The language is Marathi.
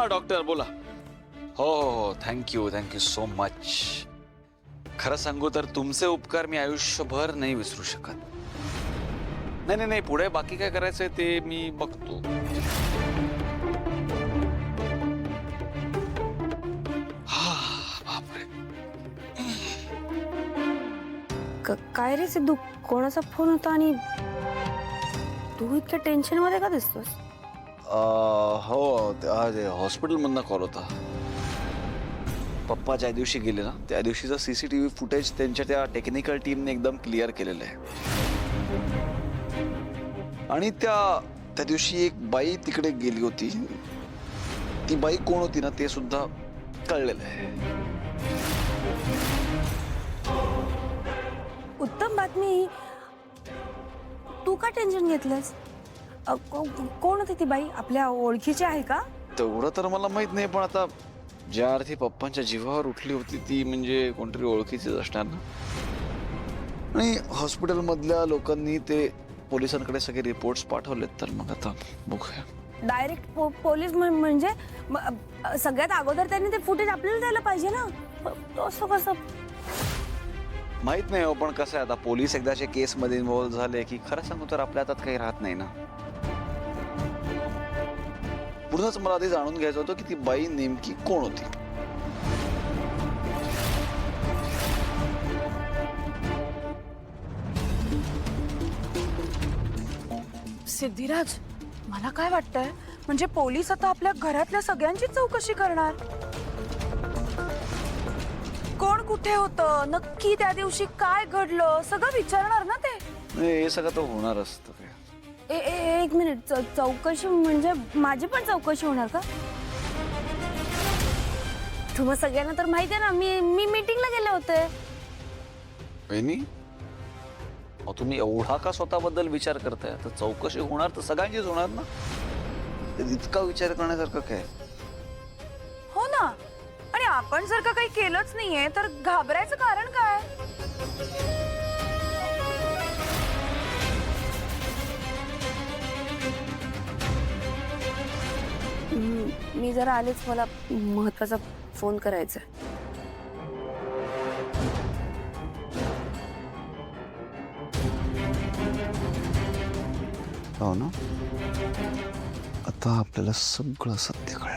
हा डॉक्टर बोला. हो हो हो, थँक्यू सो मच. खरं सांगू तर तुमचे उपकार मी आयुष्यभर नाही विसरू शकत. नाही नाही नाही, पुढे बाकी काय करायचंय ते मी बघतो. बापरे. काय रे सिद्धू, कोणाचा फोन होता आणि तू इतक्या टेन्शन मध्ये का दिसतोस? हो, हॉस्पिटल मधनं कॉल होता. पप्पा ज्या दिवशी गेले ना त्या दिवशीचं सीसीटीव्ही फुटेज त्यांच्या त्या टेक्निकल टीमने एकदम क्लिअर केलेलं आहे. आणि त्या दिवशी एक बाई तिकडे गेली होती. ती बाई कोण होती ना ते सुद्धा कळलेलं आहे. उत्तम बातमी. तू का टेन्शन घेतलंस? कोण होती ती बाई? आपल्या ओळखीची आहे का? तेवढं तर मला माहित नाही, पण आता ज्या अर्थी पप्पांच्या जीवावर उठली होती ती म्हणजे कोणतरी ओळखीचीच असणार ना. आणि हॉस्पिटल मधल्या लोकांनी ते पोलिसांकडे सगळे रिपोर्ट्स पाठवलेत, तर मग आता बघूया. डायरेक्ट पोलीस म्हणजे सगळ्यात अगोदर त्यांनी ते फुटेज आपल्याला द्यायला पाहिजे ना. असं कसं? माहित नाही हो, पण कसं आहे आता पोलीस एकदाच्या केस मध्ये इन्व्हॉल्व्ह झाले की खरं सांगू तर आपल्या हातात काही राहत नाही ना. पुढंच मला आधी जाणून घ्यायचं होतं की ती बाई नेमकी कोण होती. सिद्धिराज, मला काय वाटतंय, म्हणजे पोलीस आता आपल्या घरातल्या सगळ्यांची चौकशी करणार. कोण कुठे होतं, नक्की त्या दिवशी काय घडलं, सगळं विचारणार ना ते. नाही, हे सगळं तर होणार असतं काय. एक मिनिट, चौकशी म्हणजे माझी पण चौकशी होणार का? तुम्हा सगळ्यांना तर माहिती आहे ना, मी मीटिंगला गेले होते. वहिनी, तुम्ही एवढा का स्वतःबद्दल विचार करताय? तर चौकशी होणार तर सगळ्यांचीच होणार ना. इतका विचार करण्यासारखं काय? हो ना. आणि आपण जर का काही केलंच नाहीये तर घाबरायचं कारण काय? मी जरा आलेच, मला महत्वाचा फोन करायचा. हो ना. आता आपल्याला सगळं सत्य कळलं.